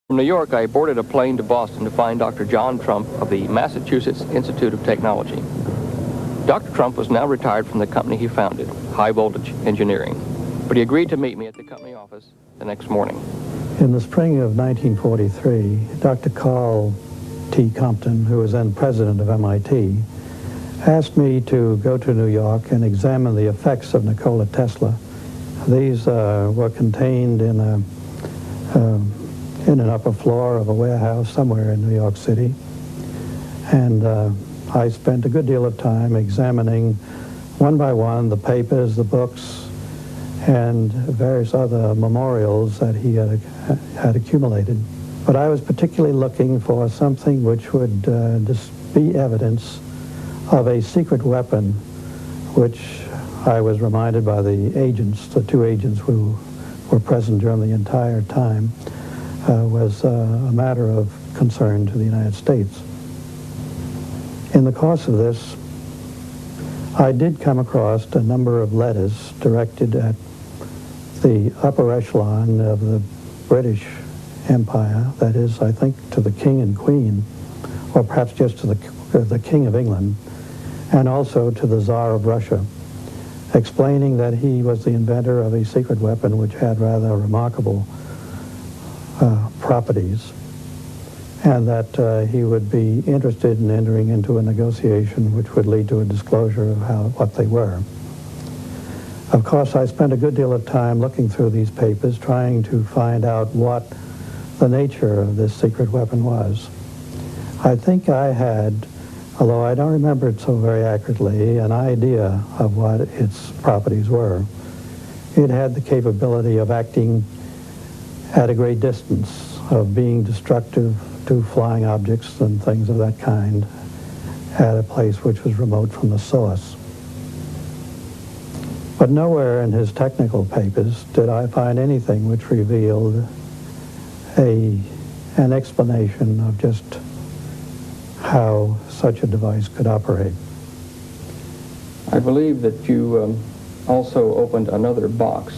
From New York, I boarded a plane to Boston to find Dr. John Trump of the Massachusetts Institute of Technology. Dr. Trump was now retired from the company he founded, High Voltage Engineering, but he agreed to meet me at the company office the next morning. In the spring of 1943, Dr. Carl T. Compton, who was then president of MIT, asked me to go to New York and examine the effects of Nikola Tesla. These were contained in an upper floor of a warehouse somewhere in New York City. And I spent a good deal of time examining one by one the papers, the books, and various other memorials that he had accumulated. But I was particularly looking for something which would be evidence of a secret weapon, which I was reminded by the agents, the two agents who were present during the entire time, was a matter of concern to the United States. In the course of this, I did come across a number of letters directed at the upper echelon of the British Empire, that is, I think, to the King and Queen, or perhaps just to the King of England, and also to the Tsar of Russia, explaining that he was the inventor of a secret weapon which had rather remarkable properties, and that he would be interested in entering into a negotiation which would lead to a disclosure of what they were. Of course, I spent a good deal of time looking through these papers, trying to find out what the nature of this secret weapon was. I think I had, although I don't remember it so very accurately, an idea of what its properties were. It had the capability of acting at a great distance, of being destructive to flying objects and things of that kind at a place which was remote from the source. But nowhere in his technical papers did I find anything which revealed an explanation of just how such a device could operate. I believe that you also opened another box,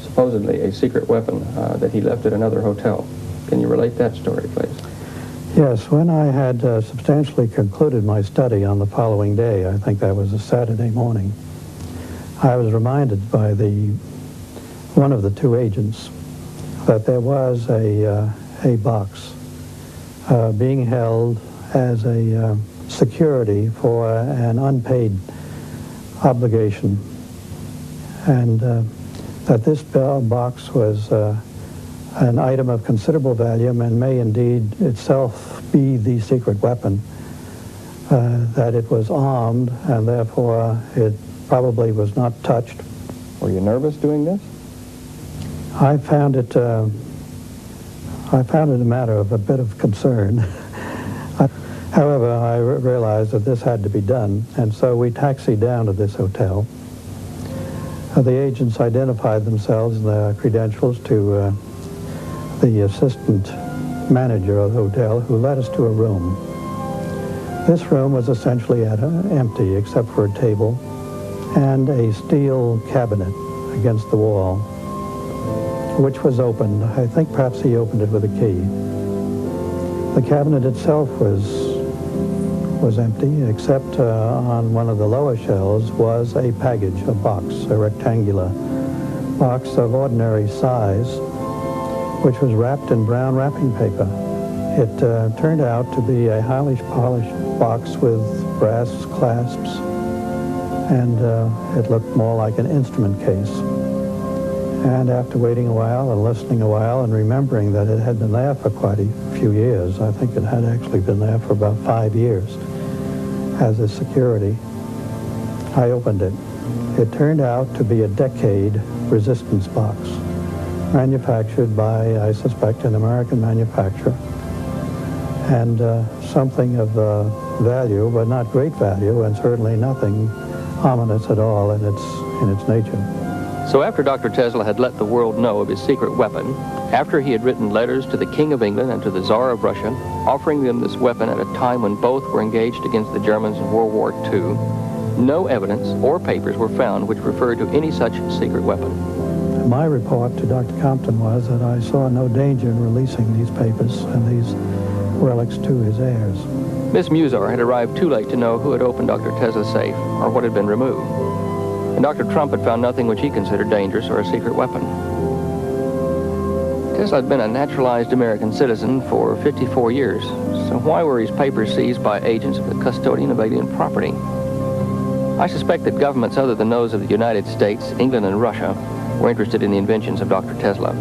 supposedly a secret weapon that he left at another hotel. Can you relate that story, please? Yes, when I had substantially concluded my study on the following day, I think that was a Saturday morning, I was reminded by one of the two agents that there was a box being held as a security for an unpaid obligation, and that this box was an item of considerable value and may indeed itself be the secret weapon, that it was armed and therefore it probably was not touched. Were you nervous doing this? I found it a matter of a bit of concern. However, I realized that this had to be done, and so we taxied down to this hotel. The agents identified themselves and their credentials to the assistant manager of the hotel, who led us to a room. This room was essentially empty except for a table and a steel cabinet against the wall, which was opened. I think perhaps he opened it with a key. The cabinet itself was empty, except on one of the lower shelves was a package, a box, a rectangular box of ordinary size, which was wrapped in brown wrapping paper. It turned out to be a highly polished box with brass clasps, and it looked more like an instrument case. And after waiting a while and listening a while and remembering that it had been there for quite a few years, I think it had actually been there for about 5 years as a security, I opened it. It turned out to be a Decade resistance box, manufactured by, I suspect, an American manufacturer, and something of value, but not great value, and certainly nothing ominous at all in its nature. So after Dr. Tesla had let the world know of his secret weapon, after he had written letters to the King of England and to the Tsar of Russia, offering them this weapon at a time when both were engaged against the Germans in World War II, no evidence or papers were found which referred to any such secret weapon. My report to Dr. Compton was that I saw no danger in releasing these papers and these relics to his heirs. Miss Musar had arrived too late to know who had opened Dr. Tesla's safe or what had been removed. And Dr. Trump had found nothing which he considered dangerous or a secret weapon. Tesla had been a naturalized American citizen for 54 years, so why were his papers seized by agents of the custodian of alien property? I suspect that governments other than those of the United States, England, and Russia were interested in the inventions of Dr. Tesla.